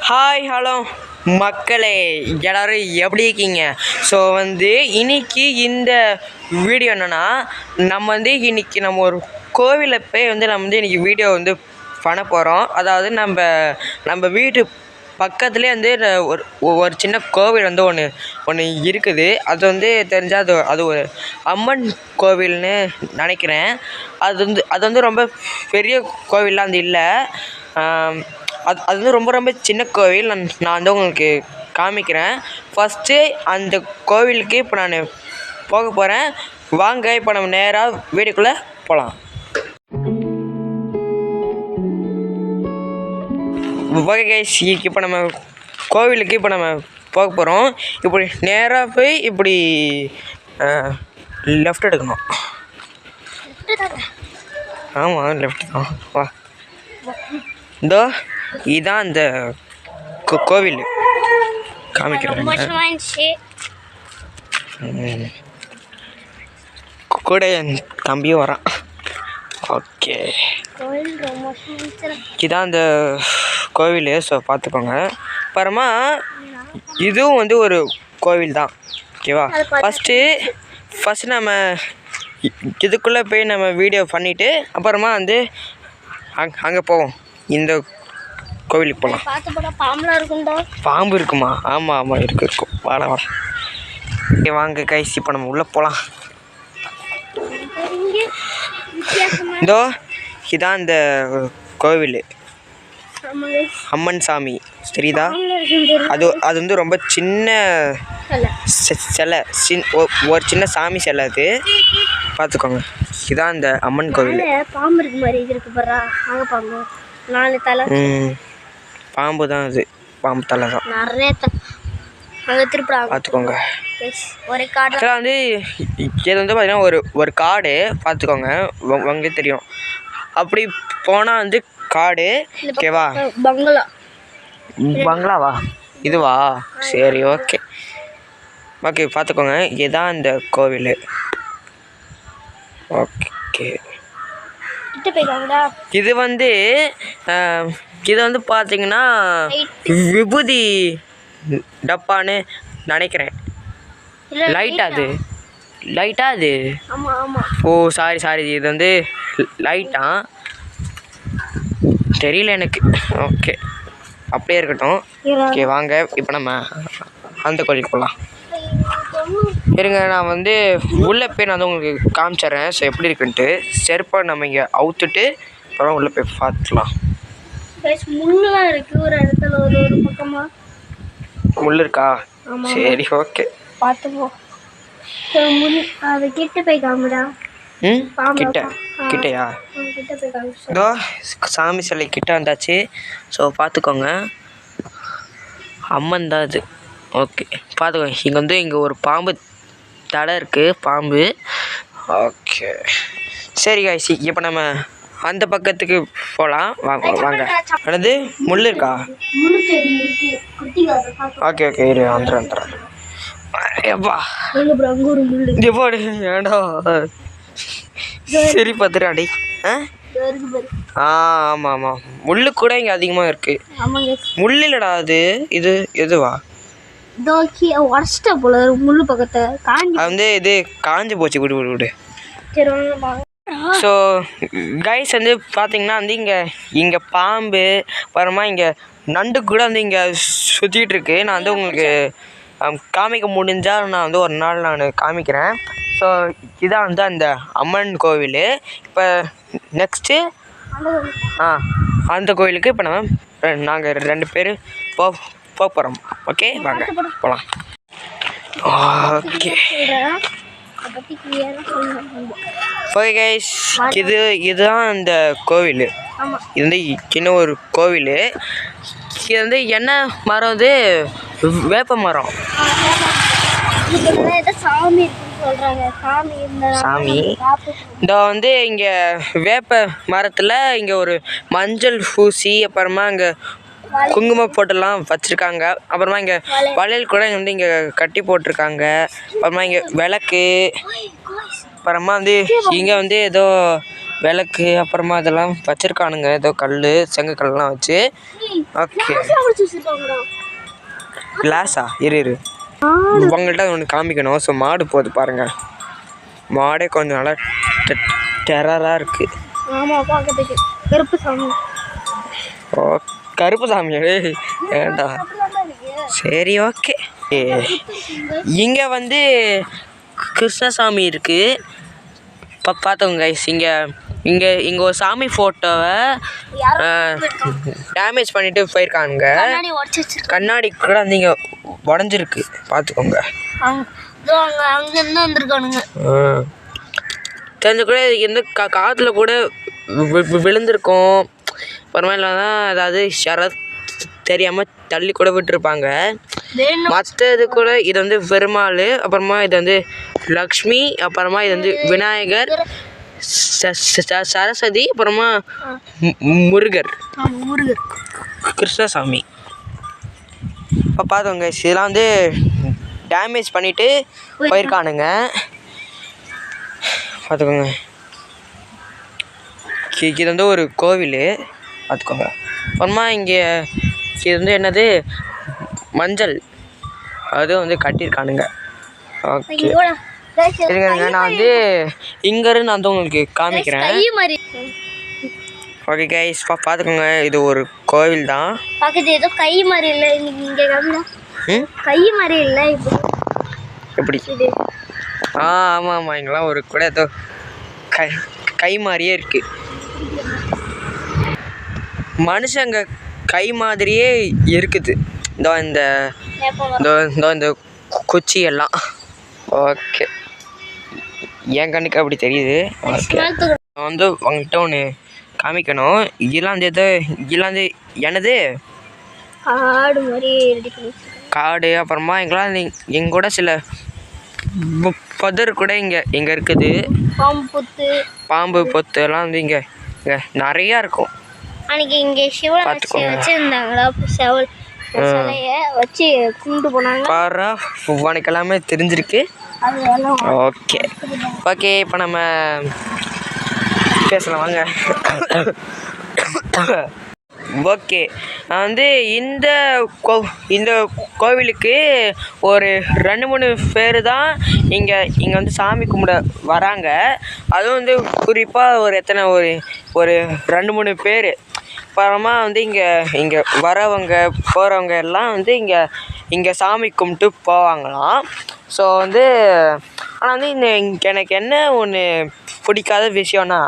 Hi hello மக்களே, எல்லோரும் எப்படி இருக்கீங்க? ஸோ இன்னைக்கு இந்த வீடியோ என்னென்னா, இன்றைக்கி நம்ம ஒரு கோவிலில் போய் நம்ம இன்றைக்கி வீடியோ பண்ண போகிறோம். அதாவது நம்ம வீட்டு பக்கத்துலேயே ஒரு ஒரு சின்ன கோவில் ஒன்று இருக்குது. அது தெரிஞ்சால் அது ஒரு அம்மன் கோவில்னு நினைக்கிறேன். அது ரொம்ப பெரிய கோவில்லாம் இல்லை. அது ரொம்ப ரொம்ப சின்ன கோவில். நான் உங்களுக்கு காமிக்கிறேன். ஃபஸ்ட்டு அந்த கோவிலுக்கு இப்போ நான் போக போகிறேன். வாங்க, இப்போ நம்ம நேராக வீட்டுக்குள்ளே போகலாம். ஓகே கைஸ், இப்போ நம்ம கோவிலுக்கு நம்ம போக போகிறோம். இப்படி நேராக போய் இப்படி லெஃப்ட் எடுக்கணும். ஆமாம், லெஃப்ட் தான். வா, இதோ இதான் அந்த கோவில் காமிக்கிறேன். கூட என் தம்பியும் வரான். ஓகே, இதான் அந்த கோவில். ஸோ பார்த்துக்கோங்க. அப்புறமா இதுவும் ஒரு கோவில் தான். ஓகேவா? ஃபஸ்ட்டு நம்ம இதுக்குள்ளே போய் நம்ம வீடியோ பண்ணிவிட்டு அப்புறமா அங்கே போவோம். இந்த கோவிலுக்கு போகலாம். பாம்பு இருக்குமா? ஆமாம் ஆமாம், இருக்கும். வாடா வாங்க கைஸ், இப்போ நம்ம உள்ளே போகலாம். இதோ இதான் இந்த கோவில், அம்மன் சாமி. தெரியுதா? அது ரொம்ப சின்ன சிலை, ஒரு சின்ன சாமி சிலை. அது பார்த்துக்கோங்க. இதான் இந்த அம்மன் கோவில். பாம்பு இருக்கு மாதிரி இருக்கு பாரா. அங்க பாம்பு, 4 தலை. பாம்பு தான் அது. பாம்பு தலை தான். நிறைய பார்த்துக்கோங்க. ஒரு காடு இது பார்த்தீங்கன்னா ஒரு காடு. பார்த்துக்கோங்க, உங்களுக்கு தெரியும். அப்படி போனால் காடு. ஓகேவா? பங்களாவா இதுவா? சரி, ஓகே ஓகே. பார்த்துக்கோங்க, இதுதான் இந்த கோவில். ஓகே, இது இது பார்த்தீங்கன்னா விபூதி டப்பான்னு நினைக்கிறேன். லைட்டா அது. ஓ சாரி, இது லைட்டா தெரியல எனக்கு. ஓகே, அப்படியே இருக்கட்டும். ஓகே, வாங்க இப்போ நம்ம அந்த கோயிலுக்கு போகலாம். இருங்க, நான் உள்ளே போய் நான் உங்களுக்கு காமிச்சிட்றேன். ஸோ எப்படி இருக்குன்ட்டு. செருப்பை நம்ம இங்கே அவுத்துட்டு அப்புறம் உள்ளே போய் பார்த்துக்கலாம். முள்ளுலாம் இருக்குது ஒரு இடத்துல, ஒரு பக்கமாக முள் இருக்கா? சரி, ஓகே, பார்த்துப்போம். அது கிட்ட போய் காமிடா. கிட்டையா? இதோ சாமி சிலை கிட்ட வந்தாச்சு. ஸோ பார்த்துக்கோங்க, அம்மன் தான் அது. ஓகே, பார்த்துக்கோங்க. இங்கே ஒரு பாம்பு தலை இருக்குது, பாம்பு. ஓகே, சரி காய்ச்சி, இப்போ நம்ம அந்த பக்கத்துக்கு போகலாம். வாங்க. என்னது முள் இருக்கா? ஓகே இரு, வந்துடுறேன். எப்பா போடு, ஏடா சரி பார்த்துட்டு அடி. ஆமாம், முள்ளு கூட இங்கே அதிகமாக இருக்குது. முள் இல்லைடா, இது எதுவா? முள்ளு பக்கத்தை அது இது காஞ்சி போச்சு. விடு. ஸோ கைஸ், பார்த்தீங்கன்னா இங்கே பாம்பு, அப்புறமா இங்கே நண்டு கூட இங்கே சுற்றிட்டு இருக்கு. நான் உங்களுக்கு காமிக்க முடிஞ்சால் நான் ஒரு நாள் நான் காமிக்கிறேன். ஸோ இதான் அந்த அம்மன் கோவில். இப்போ நெக்ஸ்ட்டு அந்த கோவிலுக்கு இப்போ நாங்கள் 2 பேர் போக போகிறோம். ஓகே, வாங்க போகலாம். ஓகே ஓகே கைஸ், இதுதான் இந்த கோவில். இது சின்ன ஒரு கோவில். இது என்ன மரம்? வேப்ப மரம். சாமி இந்த இங்கே வேப்ப மரத்தில் இங்கே ஒரு மஞ்சள் பூசி, அப்புறமா இங்கே குங்குமம் போட்டெல்லாம் வச்சுருக்காங்க. அப்புறமா இங்கே வளையல் கூட இங்கே கட்டி போட்டிருக்காங்க. அப்புறமா இங்கே விளக்கு. அப்புறமா இங்கே ஏதோ விளக்கு அப்புறமா அதெல்லாம் வச்சுருக்கானுங்க, ஏதோ கல் செங்கக்கல்லாம் வச்சு. ஓகே, கிளாஸா? இரு உங்கள்கிட்ட ஒன்று காமிக்கணும். ஸோ மாடு போகுது பாருங்கள். மாடே கொஞ்சம் நல்லா டெரராக இருக்குது. ஓ, கருப்பு சாமி ஏண்டா? சரி, ஓகே. இங்கே வந்து கிருஷ்ணசாமி இருக்குது. இப்போ பார்த்தோங்க கைஸ், இங்கே ஒரு சாமி ஃபோட்டோவை டேமேஜ் பண்ணிட்டு போயிருக்காங்க. கண்ணாடி கூட வந்து இங்கே உடஞ்சிருக்கு, பார்த்துக்கோங்க. தெரிஞ்ச கூட எந்த காற்றுல கூட விழுந்திருக்கும். பரவாயில்ல தான், அதாவது யாராவது தெரியாமல் தள்ளி கூட விட்டுருப்பாங்க. மற்றது கூட இது வந்து பெருமாள், அப்புறமா இது வந்து லக்ஷ்மி, அப்புறமா இது வந்து விநாயகர், சரஸ்வதி, அப்புறமா முருகர், கிருஷ்ணசாமி. இப்போ பார்த்தோங்க, இதெல்லாம் வந்து டேமேஜ் பண்ணிவிட்டு போயிருக்கானுங்க, பார்த்துக்கோங்க. இது வந்து ஒரு கோவில், பார்த்துக்கோங்க. அப்புறமா இங்கே இது வந்து என்னது, மஞ்சள் அது வந்து கட்டியிருக்கானுங்க. ஓகே, இருங்க, நான் வந்து இங்கேருந்து நான் வந்து உங்களுக்கு காமிக்கிறேன். ஓகே கைஸ், பார்த்துக்கோங்க, இது ஒரு கோவில் தான். ஏதோ கை மாதிரி இல்லை, கை மாதிரி இல்லை. எப்படி? ஆமாம், இங்கெல்லாம் ஒரு கூட ஏதோ கை மாதிரியே இருக்கு. மனுஷங்க கை மாதிரியே இருக்குது. இந்த குச்சி எல்லாம். ஓகே, என் கண்ணுக்கு அப்படி தெரியுது. ஓகே, நான் வந்து உங்கள்கிட்ட ஒன்று காமிக்கணும். இதெல்லாம் வந்து என்னது, காடு. அப்புறமா எங்கெல்லாம் எங்கூட சில புதர் கூட இங்கே இருக்குது. பாம்பு பொத்து எல்லாம் வந்து இங்கே நிறையா இருக்கும். அன்னைக்கு இங்கே சிவன் வச்சுருந்தாங்களா, வச்சு கும்பிட்டு போனாங்க. பாரா, உனக்கு எல்லாமே தெரிஞ்சிருக்கு. ஓகே, இப்போ நம்ம பேசலாம் வாங்க. ஓகே, நான் வந்து இந்த கோவிலுக்கு ஒரு 2-3 பேர் தான் இங்கே வந்து சாமி கும்பிட வராங்க. அதுவும் வந்து குறிப்பாக ஒரு 2-3 பேர். அப்புறமா வந்து இங்கே வரவங்க போகிறவங்க எல்லாம் வந்து இங்கே சாமி கும்பிட்டு போவாங்களாம். ஸோ வந்து ஆனால் வந்து எனக்கு என்ன ஒன்று பிடிக்காத விஷயம்னா,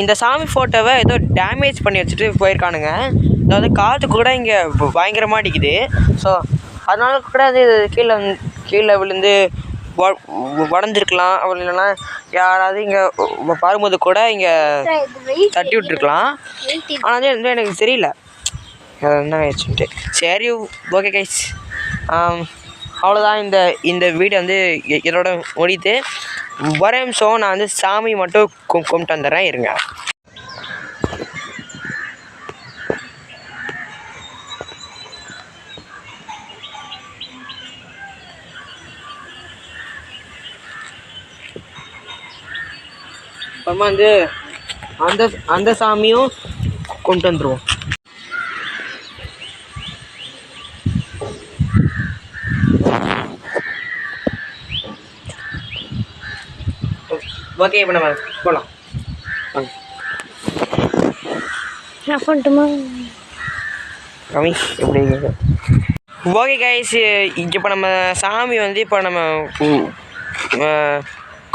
இந்த சாமி ஃபோட்டோவை ஏதோ டேமேஜ் பண்ணி வச்சுட்டு போயிருக்கானுங்க. அதாவது காற்று கூட இங்கே பயங்கரமாக அடிக்குது. ஸோ அதனால கூட அது கீழே விழுந்து உடஞ்சிருக்கலாம். அப்படி இல்லைன்னா யாராவது இங்கே வரும்போது கூட இங்கே தட்டி விட்டுருக்கலாம். ஆனால் வந்து எனக்கு தெரியல என்ன ஆயிடுச்சுன்ட்டு. சரி, ஓகே கைஸ், அவ்வளோதான். இந்த வீடியோ வந்து இதோட முடியுது. ஒரே நிமிஷம், நான் வந்து சாமி மட்டும் கும்பிட்டு வந்துடுறேன், இருங்க. அப்புறமா வந்து அந்த சாமியும் கொண்டு வந்துடுவோம். ஓகே, இப்போ நம்ம போகலாம். கம்மி எப்படி? ஓகே கைஸ், இப்போ நம்ம சாமி வந்து இப்போ நம்ம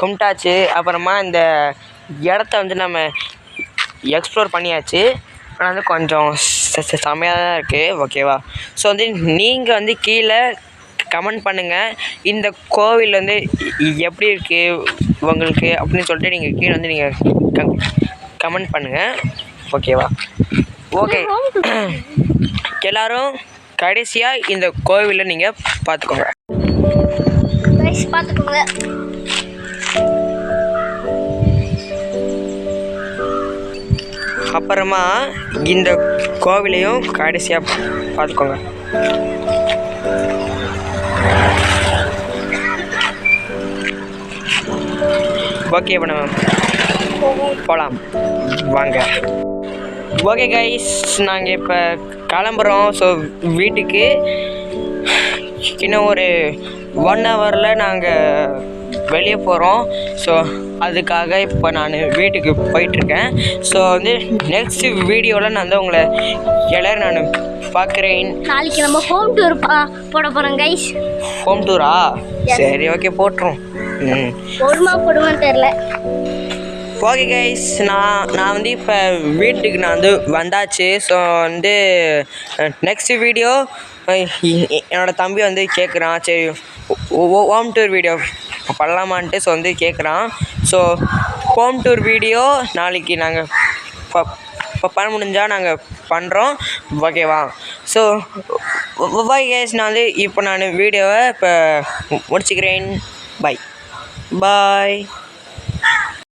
கும்பிட்டாச்சு. அப்புறமா இந்த இடத்த வந்து நம்ம எக்ஸ்ப்ளோர் பண்ணியாச்சு. ஆனால் வந்து கொஞ்சம் செம்மையாக தான் இருக்குது. ஓகேவா? ஸோ வந்து நீங்கள் வந்து கீழே கமெண்ட் பண்ணுங்கள், இந்த கோவில் வந்து எப்படி இருக்குது உங்களுக்கு அப்படின்னு சொல்லிட்டு நீங்கள் கீழே வந்து நீங்கள் கமெண்ட் பண்ணுங்கள். ஓகேவா? ஓகே, எல்லோரும் கடைசியாக இந்த கோவிலை நீங்கள் பார்த்துக்கோங்க. அப்புறமா இந்த கோவிலையும் கடைசியாக பார்த்துக்கோங்க. ஓகே, இப்போ நம்ம போகலாம் வாங்க. ஓகே கைஸ், நாங்கள் இப்போ கிளம்புறோம். ஸோ வீட்டுக்கு இன்னும் ஒரு 1 ஹவரில் நாங்கள் வெளியே போகிறோம். ஸோ அதுக்காக இப்போ நான் வீட்டுக்கு போயிட்டுருக்கேன். ஸோ வந்து நெக்ஸ்ட் வீடியோவில் நான் வந்து உங்களை எல்லோரும் நான் பார்க்குறேன். நாளைக்கு நம்ம ஹோம் டூர் போட போகிறோம் கைஸ். ஹோம் டூரா? சரி, ஓகே, போட்டுரும். போடுமான்னு தெரில. ஓகே கைஸ், நான் வந்து இப்போ வீட்டுக்கு நான் வந்து வந்தாச்சு. ஸோ வந்து நெக்ஸ்ட் வீடியோ என்னோடய தம்பி வந்து கேட்குறான், சரி ஹோம் டூர் வீடியோ பண்ணலாமான்ட்டு. ஸோ வந்து கேட்குறான். ஸோ ஹோம் டூர் வீடியோ நாளைக்கு நாங்கள் இப்போ பண்ண முடிஞ்சால் நாங்கள் பண்ணுறோம், ஓகேவா? ஸோ ஓகே கைஸ், நான் வந்து இப்போ நான் வீடியோவை இப்போ முடிச்சுக்கிறேன். பாய்.